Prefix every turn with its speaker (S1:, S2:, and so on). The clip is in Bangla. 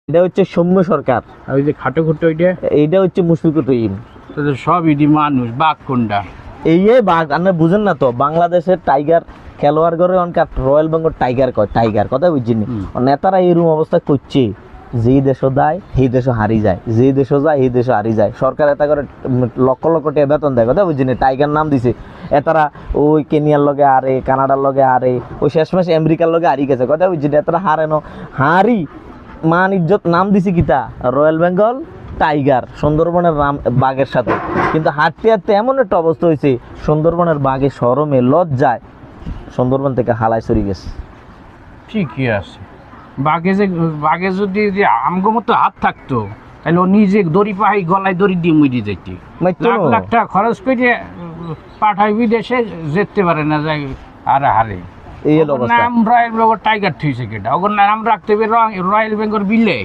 S1: এটা হচ্ছে সৌম্য সরকার,
S2: আর ওই যে খাটো খুটো ওইটা
S1: এইটা হচ্ছে মুশফিকুর রহিম।
S2: তো সব ইদি মানুষ বাঘ কোনটা?
S1: এই যে বাঘ আপনি বুঝেন না তো, বাংলাদেশের টাইগার খেলোয়াড় করে অনকার রয়্যাল বেঙ্গল টাইগার কয়, টাইগার কথা বুঝছেন নেতারা এরকম অবস্থা করছে। যেই দেশও দেয় সেই দেশও হারি যায়, যেই দেশও যায় সেই দেশও হারি যায়। সরকার এটা করে লক্ষ লক্ষ টাকা বেতন দেয়, কথা বুঝছেন। টাইগার নাম দিছে, এতারা ওই কেনিয়ার লগে হারে, কানাডার লগে হারে, ওই শেষমেশ আমেরিকার লগে হারি গেছে, কথা বুঝছেন। এতারা হারে ন হারি মান ইজ্জত নাম দিছে কিতা রয়্যাল বেঙ্গল টাইগার, সুন্দরবনের বাঘের সাথে। কিন্তু হাঁটতে হাঁটতে এমন একটা অবস্থা হয়েছে, সুন্দরবনের বাঘের শরমে লজ্জায় সুন্দরবন থেকে হালায় সরি গেছে।
S2: ঠিকই আছে। বাঘে যদি আমগো মতো হাত থাকতো তাহলে ও নিজে দড়ি পাহাই গলায় দড়ি দিয়ে মুড়ি যেতে, লাখ লাখ টাকা খরচ করে পাঠাই বিদেশে যেতে পারে না, যায় আর হারে।
S1: এই অবস্থা।
S2: নাম রয়্যাল বেঙ্গল টাইগার থুইছে কেটা, ওর নাম রাখতে হবে রয়্যাল বেঙ্গল বিলে।